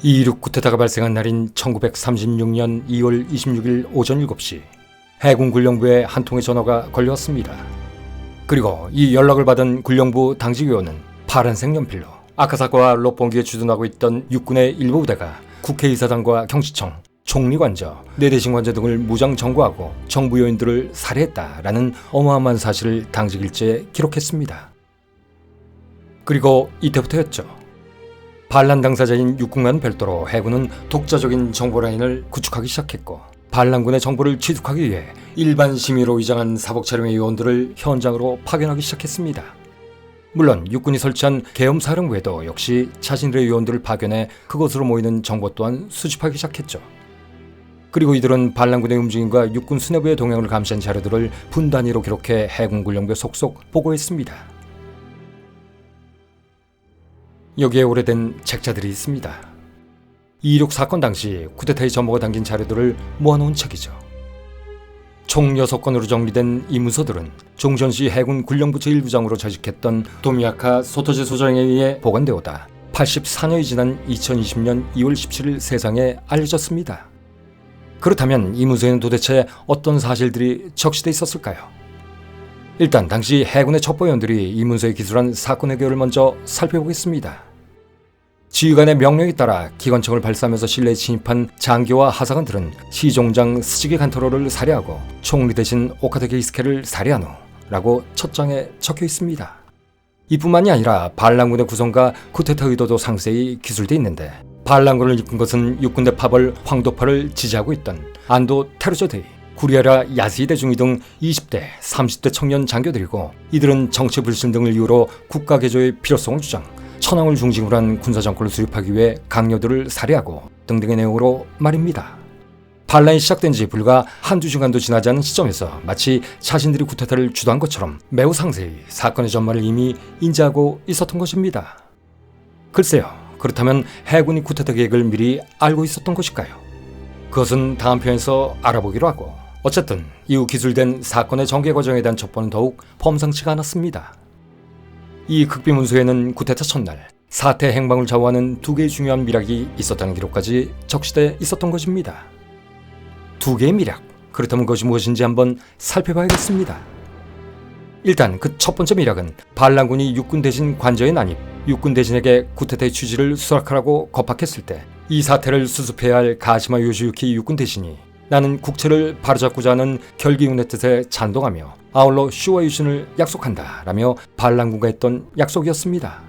2.16 쿠데타가 발생한 날인 1936년 2월 26일 오전 7시 해군 군령부에 한 통의 전화가 걸려왔습니다. 그리고 이 연락을 받은 군령부 당직위원은 파란색 연필로 아카사카와 롯본기에 주둔하고 있던 육군의 일부 부대가 국회의사당과 경시청, 총리관저, 내대신관저 등을 무장 점거하고 정부 요인들을 살해했다라는 어마어마한 사실을 당직일지에 기록했습니다. 그리고 이때부터였죠. 반란 당사자인 육군과는 별도로 해군은 독자적인 정보라인을 구축하기 시작했고, 반란군의 정보를 취득하기 위해 일반 심의로 위장한 사복차림의 요원들을 현장으로 파견하기 시작했습니다. 물론 육군이 설치한 계엄사령부에도 역시 자신들의 요원들을 파견해 그곳으로 모이는 정보 또한 수집하기 시작했죠. 그리고 이들은 반란군의 움직임과 육군 수뇌부의 동향을 감시한 자료들을 분 단위로 기록해 해군 군령부에 속속 보고했습니다. 여기에 오래된 책자들이 있습니다. 2.16 사건 당시 쿠데타의 전모가 담긴 자료들을 모아놓은 책이죠. 총 6권으로 정리된 이 문서들은 종전시 해군 군령부 제1부장으로 재직했던 도미야카 소토지 소장에 의해 보관되오다 84년이 지난 2020년 2월 17일 세상에 알려졌습니다. 그렇다면 이 문서에는 도대체 어떤 사실들이 적시돼 있었을까요? 일단 당시 해군의 첩보위원들이 이 문서에 기술한 사건의 개요를 먼저 살펴보겠습니다. 지휘관의 명령에 따라 기관총을 발사하면서 실내에 진입한 장교와 하사관들은 시종장 스즈키 간토로를 살해하고 총리 대신 오카다 게이스케를 살해한 후 라고 첫 장에 적혀 있습니다. 이뿐만이 아니라 반란군의 구성과 쿠데타 의도도 상세히 기술되어 있는데, 반란군을 이끈 것은 육군대 파벌 황도파를 지지하고 있던 안도 테루조데이, 구리아라 야스히데 중위 등 20대, 30대 청년 장교들이고, 이들은 정치 불신 등을 이유로 국가 개조의 필요성을 주장, 천황을 중심으로 한 군사정권을 수립하기 위해 강요들을 살해하고 등등의 내용으로 말입니다. 반란이 시작된 지 불과 한두 시간도 지나지 않은 시점에서 마치 자신들이 쿠데타를 주도한 것처럼 매우 상세히 사건의 전말을 이미 인지하고 있었던 것입니다. 글쎄요, 그렇다면 해군이 쿠데타 계획을 미리 알고 있었던 것일까요? 그것은 다음 편에서 알아보기로 하고, 어쨌든 이후 기술된 사건의 전개 과정에 대한 첩보는 더욱 범상치가 않았습니다. 이 극비문서에는 쿠데타 첫날 사태 행방을 좌우하는 두 개의 중요한 미락이 있었다는 기록까지 적시돼 있었던 것입니다. 두 개의 미락, 그렇다면 그것이 무엇인지 한번 살펴봐야겠습니다. 일단 그 첫 번째 미락은 반란군이 육군 대신 관저에 난입, 육군 대신에게 쿠데타의 취지를 수락하라고 겁박했을 때 이 사태를 수습해야 할 가시마 요시유키 육군 대신이 나는 국채를 바로잡고자 하는 결기운의 뜻에 찬동하며 아울러 쇼와 유신을 약속한다 라며 반란군과 했던 약속이었습니다.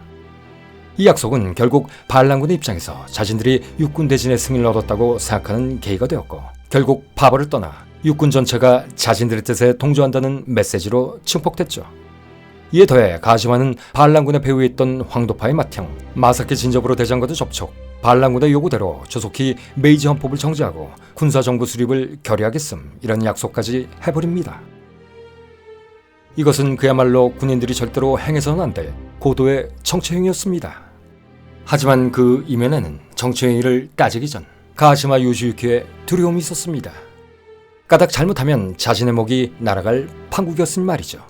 이 약속은 결국 반란군의 입장에서 자신들이 육군 대신의 승리를 얻었다고 생각하는 계기가 되었고, 결국 파벌을 떠나 육군 전체가 자신들의 뜻에 동조한다는 메시지로 증폭됐죠. 이에 더해 가시마는 반란군의 배후에 있던 황도파의 맏형 마사키 진저부로 대장과도 접촉, 반란군의 요구대로 조속히 메이지 헌법을 정지하고 군사정부 수립을 결의하겠음, 이런 약속까지 해버립니다. 이것은 그야말로 군인들이 절대로 행해서는 안 될 고도의 정치행위였습니다. 하지만 그 이면에는 정치행위를 따지기 전 가시마 요시유키의 두려움이 있었습니다. 까닭 잘못하면 자신의 목이 날아갈 판국이었으니 말이죠.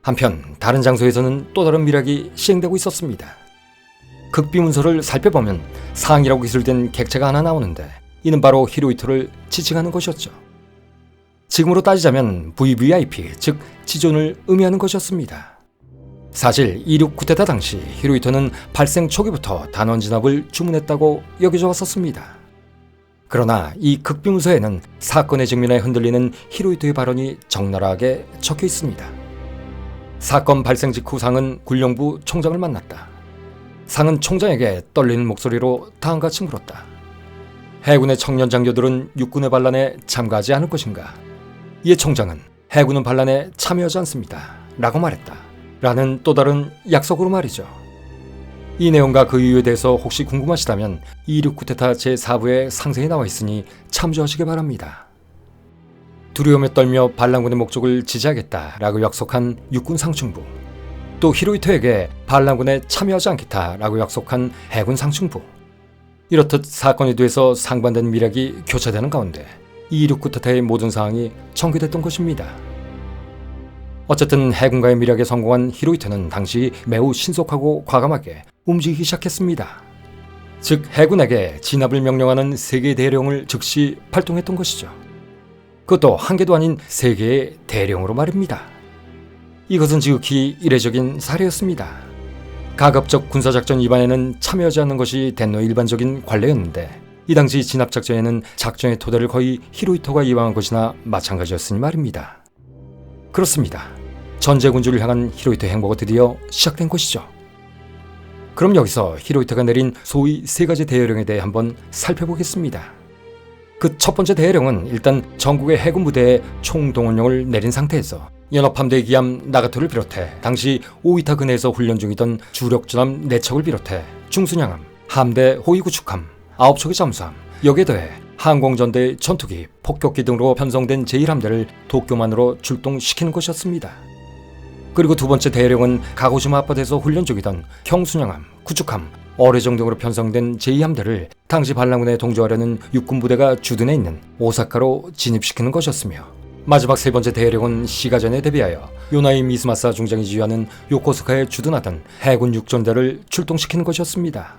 한편 다른 장소에서는 또 다른 미락이 시행되고 있었습니다. 극비문서를 살펴보면 상이라고 기술된 객체가 하나 나오는데, 이는 바로 히로히토를 지칭하는 것이었죠. 지금으로 따지자면 VVIP, 즉 지존을 의미하는 것이었습니다. 사실 2.16 쿠데타 당시 히로히토는 발생 초기부터 단원 진압을 주문했다고 여겨져 왔었습니다. 그러나 이 극비문서에는 사건의 직면에 흔들리는 히로히토의 발언이 적나라하게 적혀 있습니다. 사건 발생 직후 상은 군령부 총장을 만났다. 상은 총장에게 떨리는 목소리로 다음과 같이 물었다. 해군의 청년 장교들은 육군의 반란에 참가하지 않을 것인가? 이에 총장은 해군은 반란에 참여하지 않습니다 라고 말했다. 라는 또 다른 약속으로 말이죠. 이 내용과 그 이유에 대해서 혹시 궁금하시다면 2.16 쿠데타 제4부에 상세히 나와 있으니 참조하시기 바랍니다. 두려움에 떨며 반란군의 목적을 지지하겠다라고 약속한 육군 상층부, 또 히로히토에게 반란군에 참여하지 않겠다라고 약속한 해군 상층부, 이렇듯 사건에 대해서 상반된 미락이 교차되는 가운데 2.16 쿠데타의 모든 사항이 전개됐던 것입니다. 어쨌든 해군과의 미락에 성공한 히로히토는 당시 매우 신속하고 과감하게 움직이기 시작했습니다. 즉 해군에게 진압을 명령하는 3개의 대령을 즉시 발동했던 것이죠. 그것도 한 개도 아닌 3개의 대령으로 말입니다. 이것은 지극히 이례적인 사례였습니다. 가급적 군사작전 위반에는 참여하지 않는 것이 덴노의 일반적인 관례였는데 이 당시 진압작전에는 작전의 토대를 거의 히로히토가 이방한 것이나 마찬가지였으니 말입니다. 그렇습니다. 전제군주를 향한 히로히토의 행보가 드디어 시작된 것이죠. 그럼 여기서 히로히토가 내린 소위 3가지 대여령에 대해 한번 살펴보겠습니다. 그 첫 번째 대여령은 일단 전국의 해군 부대에 총동원령을 내린 상태에서 연합함대 기함 나가토를 비롯해 당시 오이타 근해에서 훈련 중이던 주력 전함 4척을 비롯해 중순양함, 함대 호위 구축함, 9척의 잠수함, 여기에 더해 항공전대의 전투기, 폭격기 등으로 편성된 제1함대를 도쿄만으로 출동시키는 것이었습니다. 그리고 두 번째 대여령은 가고시마 앞바다에서 훈련 중이던 형순양함, 구축함, 어뢰정 등으로 편성된 제2함대를 당시 반란군에 동조하려는 육군부대가 주둔해 있는 오사카로 진입시키는 것이었으며 마지막 세 번째 대여령은 시가전에 대비하여 요나이 미스마사 중장이 지휘하는 요코스카에 주둔하던 해군 육전대를 출동시키는 것이었습니다.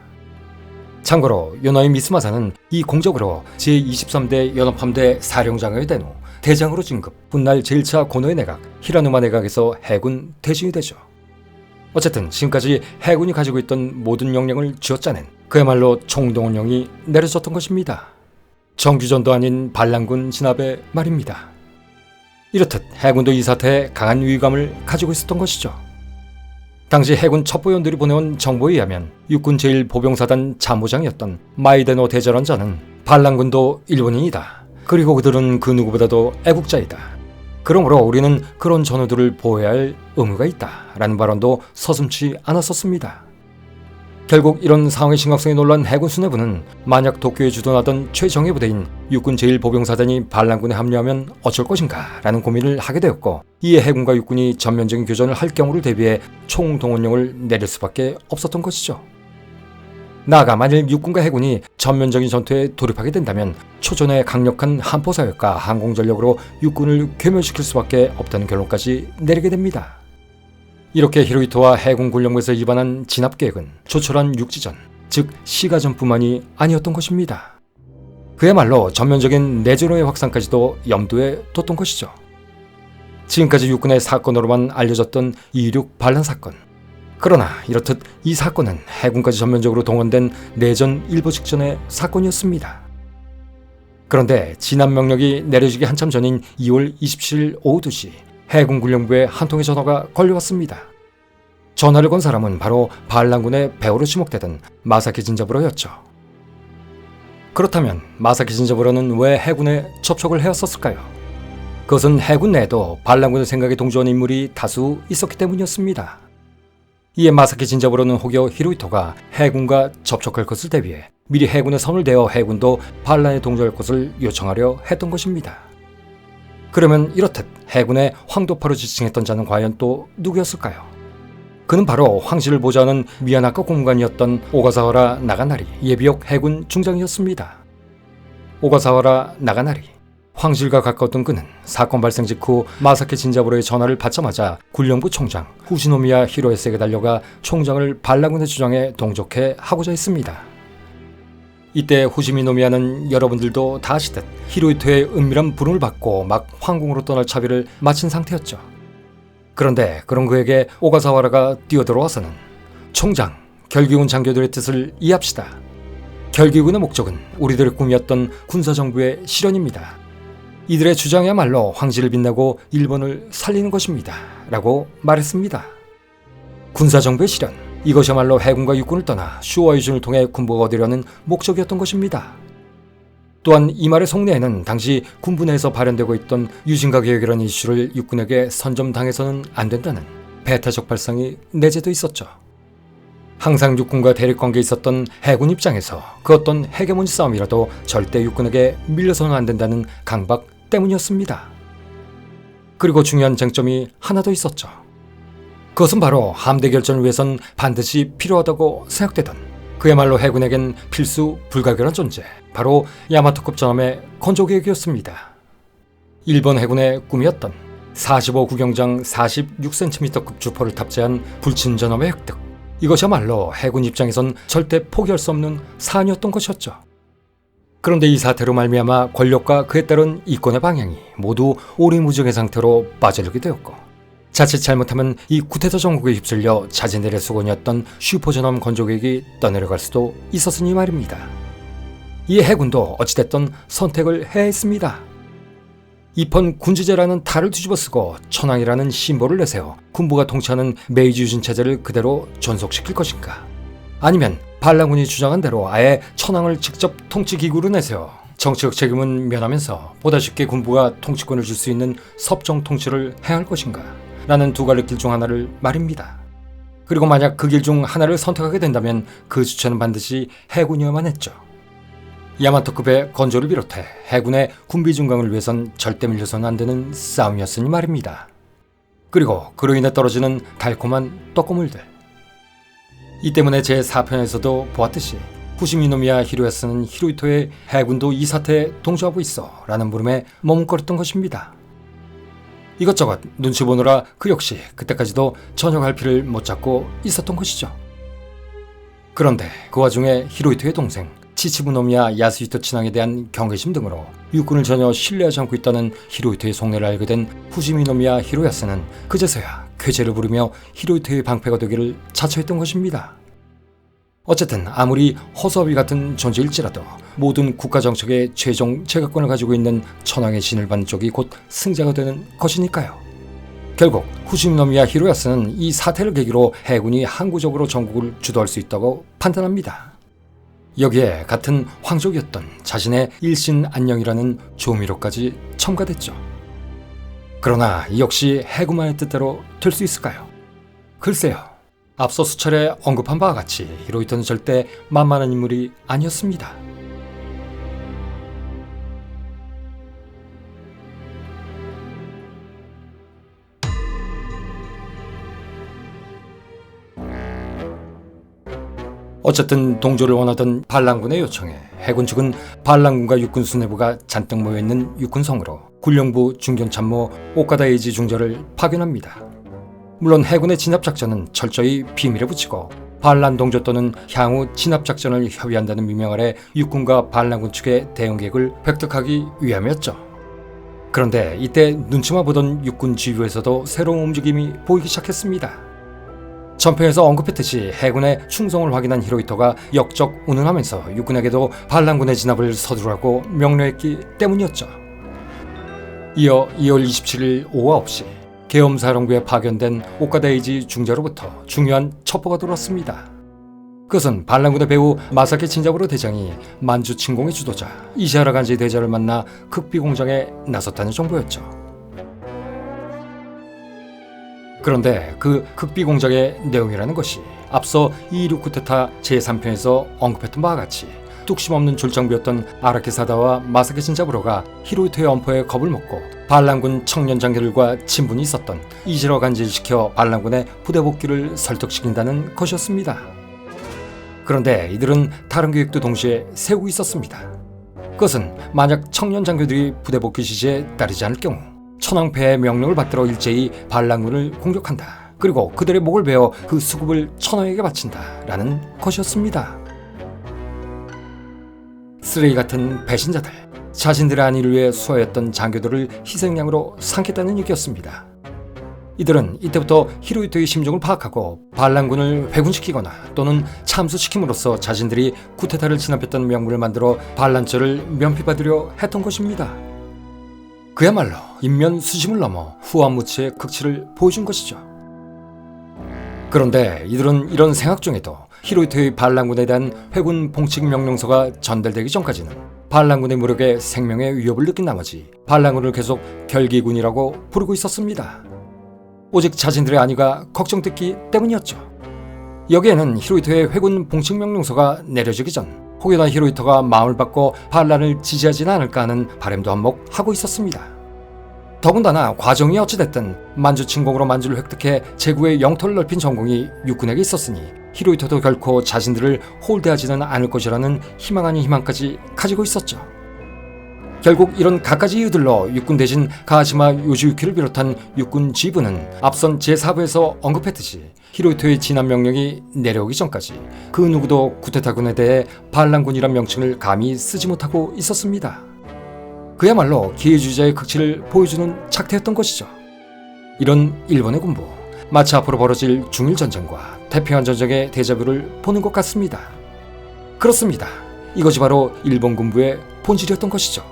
참고로 요나이 미스마사는 이 공적으로 제23대 연합함대 사령장을 된 후 대장으로 진급, 훗날 제1차 고노의 내각, 히라누마 내각에서 해군 대신이 되죠. 어쨌든 지금까지 해군이 가지고 있던 모든 역량을 쥐어짜낸 그야말로 총동원령이 내려졌던 것입니다. 정규전도 아닌 반란군 진압의 말입니다. 이렇듯 해군도 이 사태에 강한 위감을 가지고 있었던 것이죠. 당시 해군 첩보원들이 보내온 정보에 의하면 육군 제1보병사단 참모장이었던 마이데노 대전원자는 반란군도 일본인이다. 그리고 그들은 그 누구보다도 애국자이다. 그러므로 우리는 그런 전우들을 보호해야 할 의무가 있다. 라는 발언도 서슴지 않았었습니다. 결국 이런 상황의 심각성에 놀란 해군 수뇌부는 만약 도쿄에 주둔하던 최정예 부대인 육군 제1보병사단이 반란군에 합류하면 어쩔 것인가 라는 고민을 하게 되었고 이에 해군과 육군이 전면적인 교전을 할 경우를 대비해 총동원령을 내릴 수밖에 없었던 것이죠. 나아가 만일 육군과 해군이 전면적인 전투에 돌입하게 된다면 초전의 강력한 함포사역과 항공전력으로 육군을 괴멸시킬 수밖에 없다는 결론까지 내리게 됩니다. 이렇게 히로히토와 해군 군령부에서 입안한 진압계획은 조촐한 육지전, 즉 시가전뿐만이 아니었던 것입니다. 그야말로 전면적인 내전의 확산까지도 염두에 뒀던 것이죠. 지금까지 육군의 사건으로만 알려졌던 2.16 반란 사건. 그러나 이렇듯 이 사건은 해군까지 전면적으로 동원된 내전 일보 직전의 사건이었습니다. 그런데 진압 명령이 내려지기 한참 전인 2월 27일 오후 2시 해군 군령부에 한 통의 전화가 걸려왔습니다. 전화를 건 사람은 바로 반란군의 배후로 지목되던 마사키 진자부로였죠. 그렇다면 마사키 진자부로는 왜 해군에 접촉을 해왔었을까요? 그것은 해군 내에도 반란군의 생각에 동조하는 인물이 다수 있었기 때문이었습니다. 이에 마사키 진자부로는 혹여 히로히토가 해군과 접촉할 것을 대비해 미리 해군에 선을 대어 해군도 반란에 동조할 것을 요청하려 했던 것입니다. 그러면 이렇듯 해군의 황도파로 지칭했던 자는 과연 또 누구였을까요? 그는 바로 황실을 보좌하는 미야나카 공관이었던 오가사와라 나가나리 예비역 해군 중장이었습니다. 오가사와라 나가나리, 황실과 가까웠던 그는 사건 발생 직후 마사키 진자부로의 전화를 받자마자 군령부 총장 후시노미야 히로에스에게 달려가 총장을 반란군의 주장에 동조케 하고자 했습니다. 이때 후시노미야는 여러분들도 다 아시듯 히로히토의 은밀한 부름을 받고 막 황궁으로 떠날 차비를 마친 상태였죠. 그런데 그런 그에게 오가사와라가 뛰어들어와서는 총장, 결기군 장교들의 뜻을 이해합시다. 결기군의 목적은 우리들의 꿈이었던 군사정부의 실현입니다. 이들의 주장이야말로 황실을 빛내고 일본을 살리는 것입니다. 라고 말했습니다. 군사정부의 실현, 이것이야말로 해군과 육군을 떠나 슈와 유준을 통해 군부가 얻으려는 목적이었던 것입니다. 또한 이 말의 속내에는 당시 군부 내에서 발현되고 있던 유진가 계획이라는 이슈를 육군에게 선점당해서는 안 된다는 배타적 발상이 내재돼 있었죠. 항상 육군과 대립관계에 있었던 해군 입장에서 그 어떤 헤게모니 싸움이라도 절대 육군에게 밀려서는 안 된다는 강박 때문이었습니다. 그리고 중요한 쟁점이 하나 더 있었죠. 그것은 바로 함대 결전을 위해선 반드시 필요하다고 생각되던 그야말로 해군에겐 필수 불가결한 존재, 바로 야마토급 전함의 건조계획이었습니다. 일본 해군의 꿈이었던 45 구경장 46cm급 주포를 탑재한 불친 전함의 획득, 이것이야말로 해군 입장에선 절대 포기할 수 없는 사안이었던 것이었죠. 그런데 이 사태로 말미암아 권력과 그에 따른 이권의 방향이 모두 오리무중의 상태로 빠져들게 되었고, 자칫 잘못하면 이 쿠데타 정국에 휩쓸려 자진들의 수건이었던 슈퍼전함 건조객이 떠내려갈 수도 있었으니 말입니다. 이 해군도 어찌됐든 선택을 해야 했습니다. 이번 군주제라는 탈을 뒤집어쓰고 천황이라는 심볼을 내세워 군부가 통치하는 메이지 유신 체제를 그대로 존속시킬 것인가, 아니면 반란군이 주장한 대로 아예 천황을 직접 통치기구로 내세워 정치적 책임은 면하면서 보다 쉽게 군부가 통치권을 줄 수 있는 섭정 통치를 해야 할 것인가 라는 두 갈래 길 중 하나를 말입니다. 그리고 만약 그 길 중 하나를 선택하게 된다면 그 주체는 반드시 해군이어야만 했죠. 야마토급의 건조를 비롯해 해군의 군비 증강을 위해선 절대 밀려서는 안 되는 싸움이었으니 말입니다. 그리고 그로 인해 떨어지는 달콤한 떡고물들. 이 때문에 제4편에서도 보았듯이 후시미노미야 히로야스는 히로히토의 해군도 이 사태에 동조하고 있어 라는 물음에 머뭇거렸던 것입니다. 이것저것 눈치 보느라 그 역시 그때까지도 전혀 갈피를 못 잡고 있었던 것이죠. 그런데 그 와중에 히로히토의 동생 치치부노미야 야스히토 친왕에 대한 경계심 등으로 육군을 전혀 신뢰하지 않고 있다는 히로히토의 속내를 알게 된 후시미노미야 히로야스는 그제서야 쾌재를 부르며 히로히토의 방패가 되기를 자처했던 것입니다. 어쨌든 아무리 허수아비 같은 존재일지라도 모든 국가 정책의 최종 제각권을 가지고 있는 천황의 신을 받는 쪽이 곧 승자가 되는 것이니까요. 결국 후시미노미야 히로야스는 이 사태를 계기로 해군이 항구적으로 전국을 주도할 수 있다고 판단합니다. 여기에 같은 황족이었던 자신의 일신 안녕이라는 조미료까지 첨가됐죠. 그러나 이 역시 해군만의 뜻대로 될 수 있을까요? 글쎄요. 앞서 수차례 언급한 바와 같이 히로히토는 절대 만만한 인물이 아니었습니다. 어쨌든 동조를 원하던 반란군의 요청에 해군 측은 반란군과 육군 수뇌부가 잔뜩 모여있는 육군성으로 군령부 중견참모 오카다 에이지 중저를 파견합니다. 물론 해군의 진압작전은 철저히 비밀에 붙이고 반란 동조 또는 향후 진압작전을 협의한다는 미명 아래 육군과 반란군 측의 대응계획을 획득하기 위함이었죠. 그런데 이때 눈치만 보던 육군 지휘부에서도 새로운 움직임이 보이기 시작했습니다. 전편에서 언급했듯이 해군의 충성을 확인한 히로히토가 역적 운운하면서 육군에게도 반란군의 진압을 서두르라고 명령했기 때문이었죠. 이어 2월 27일 오후 9시 계엄사령부에 파견된 오카다 에이지 중자로부터 중요한 첩보가 들어왔습니다. 그것은 반란군의 배후 마사키 친자부로 대장이 만주 침공의 주도자 이시하라 간지 대자를 만나 극비 공작에 나섰다는 정보였죠. 그런데 그 극비 공작의 내용이라는 것이 앞서 2.16 쿠데타 제3편에서 언급했던 바와 같이 뚝심 없는 졸장비였던 아라키 사다와 마사키 신자부로가 히로히토의 엄포에 겁을 먹고 반란군 청년 장교들과 친분이 있었던 이시러 간지를 시켜 반란군의 부대 복귀를 설득시킨다는 것이었습니다. 그런데 이들은 다른 계획도 동시에 세우고 있었습니다. 그것은 만약 청년 장교들이 부대 복귀 지시에 따르지 않을 경우 천황폐의 명령을 받들어 일제히 반란군을 공격한다. 그리고 그들의 목을 베어 그 수급을 천황에게 바친다. 라는 것이었습니다. 쓰레기 같은 배신자들, 자신들의 안위를 위해 수하였던 장교들을 희생양으로 삼겠다는 얘기였습니다. 이들은 이때부터 히로히토의 심정을 파악하고 반란군을 회군시키거나 또는 참수시킴으로써 자신들이 쿠데타를 진압했다는 명분을 만들어 반란죄를 면피받으려 했던 것입니다. 그야말로 인면 수심을 넘어 후한무치의 극치를 보여준 것이죠. 그런데 이들은 이런 생각 중에도 히로히토의 반란군에 대한 회군 봉칙 명령서가 전달되기 전까지는 반란군의 무력에 생명의 위협을 느낀 나머지 반란군을 계속 결기군이라고 부르고 있었습니다. 오직 자신들의 안위가 걱정됐기 때문이었죠. 여기에는 히로히토의 회군 봉칙 명령서가 내려지기 전 혹여나 히로히토가 마음을 바꿔 반란을 지지하지는 않을까 하는 바람도 한몫하고 있었습니다. 더군다나 과정이 어찌됐든 만주 침공으로 만주를 획득해 제국의 영토를 넓힌 전공이 육군에게 있었으니 히로히토도 결코 자신들을 홀대하지는 않을 것이라는 희망 아닌 희망까지 가지고 있었죠. 결국 이런 갖가지 이유들로 육군 대신 가시마 요시유키를 비롯한 육군 지휘부는 앞선 제4부에서 언급했듯이 히로히토의 진압 명령이 내려오기 전까지 그 누구도 쿠데타군에 대해 반란군이란 명칭을 감히 쓰지 못하고 있었습니다. 그야말로 기회주의자의 극치를 보여주는 작태였던 것이죠. 이런 일본의 군부, 마치 앞으로 벌어질 중일 전쟁과 태평양 전쟁의 데자뷰를 보는 것 같습니다. 그렇습니다. 이것이 바로 일본 군부의 본질이었던 것이죠.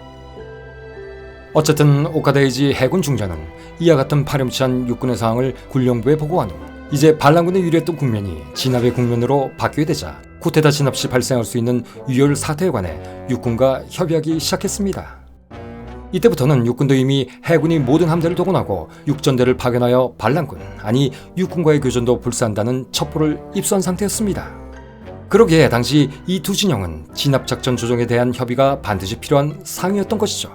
어쨌든 오카다 에이지 해군 중장은 이와 같은 파렴치한 육군의 상황을 군령부에 보고한 후 이제 반란군에 유리했던 국면이 진압의 국면으로 바뀌게 되자 쿠데타 진압 시 발생할 수 있는 유혈 사태에 관해 육군과 협의하기 시작했습니다. 이때부터는 육군도 이미 해군이 모든 함대를 동원하고 육전대를 파견하여 반란군, 아니 육군과의 교전도 불사한다는 첩보를 입수한 상태였습니다. 그러기에 당시 이 두 진영은 진압작전 조정에 대한 협의가 반드시 필요한 상황이었던 것이죠.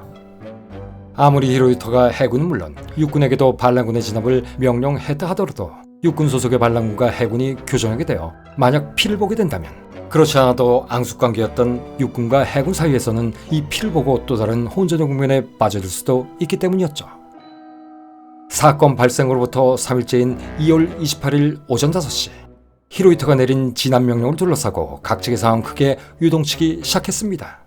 아무리 히로히토가 해군은 물론 육군에게도 반란군의 진압을 명령했다 하더라도 육군 소속의 반란군과 해군이 교전하게 되어 만약 피를 보게 된다면, 그렇지 않아도 앙숙관계였던 육군과 해군 사이에서는 이 피를 보고 또 다른 혼전의 국면에 빠져들 수도 있기 때문이었죠. 사건 발생으로부터 3일째인 2월 28일 오전 5시, 히로히토가 내린 진압 명령을 둘러싸고 각측의 상황 크게 유동치기 시작했습니다.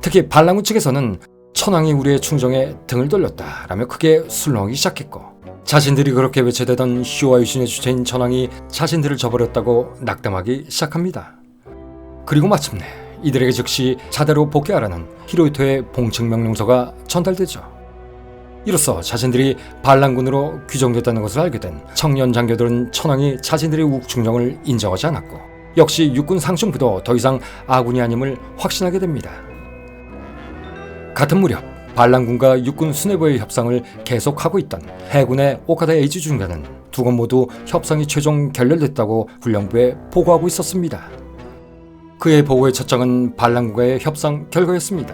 특히 반란군 측에서는 천황이 우리의 충정에 등을 돌렸다라며 크게 술렁이기 시작했고, 자신들이 그렇게 외쳐대던 휴와 유신의 주체인 천황이 자신들을 저버렸다고 낙담하기 시작합니다. 그리고 마침내 이들에게 즉시 자대로 복귀하라는 히로히토의 봉칙 명령서가 전달되죠. 이로써 자신들이 반란군으로 규정됐다는 것을 알게 된 청년 장교들은 천황이 자신들의 우국충정을 인정하지 않았고, 역시 육군 상층부도 더 이상 아군이 아님을 확신하게 됩니다. 같은 무렵 반란군과 육군 수뇌부의 협상을 계속하고 있던 해군의 오카다 에이지 중대는 두 건 모두 협상이 최종 결렬됐다고 군령부에 보고하고 있었습니다. 그의 보고의 첫장은 반란군과의 협상 결과였습니다.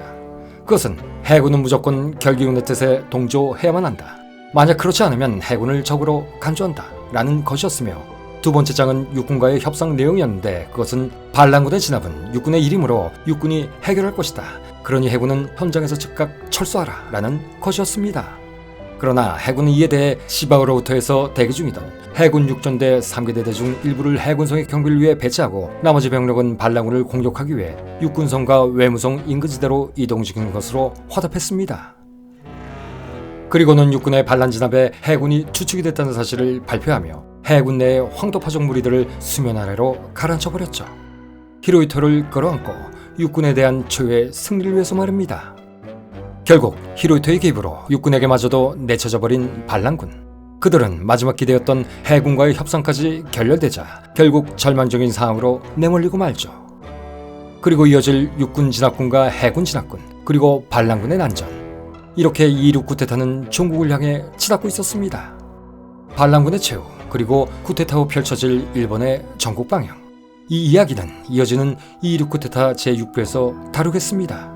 그것은 해군은 무조건 결기군의 뜻에 동조해야만 한다, 만약 그렇지 않으면 해군을 적으로 간주한다 라는 것이었으며, 두 번째 장은 육군과의 협상 내용이었는데 그것은 반란군의 진압은 육군의 일이므로 육군이 해결할 것이다, 그러니 해군은 현장에서 즉각 철수하라 라는 것이었습니다. 그러나 해군은 이에 대해 시바우로부터에서 대기 중이던 해군 육전대 3개 대대 중 일부를 해군성의 경비를 위해 배치하고 나머지 병력은 반란군을 공격하기 위해 육군성과 외무성 인근지대로 이동시킨 것으로 화답했습니다. 그리고는 육군의 반란 진압에 해군이 추측이 됐다는 사실을 발표하며 해군 내의 황도파족 무리들을 수면 아래로 가라앉혀버렸죠. 히로히토를 끌어안고 육군에 대한 초유의 승리를 위해서 말입니다. 결국 히로히토의 개입으로 육군에게마저도 내쳐져 버린 반란군. 그들은 마지막 기대였던 해군과의 협상까지 결렬되자 결국 절망적인 상황으로 내몰리고 말죠. 그리고 이어질 육군 진압군과 해군 진압군, 그리고 반란군의 난전. 이렇게 이륙 쿠데타는 종국을 향해 치닫고 있었습니다. 반란군의 최후, 그리고 쿠데타 후 펼쳐질 일본의 전국 방향. 이 이야기는 이어지는 이륙 쿠데타 제6부에서 다루겠습니다.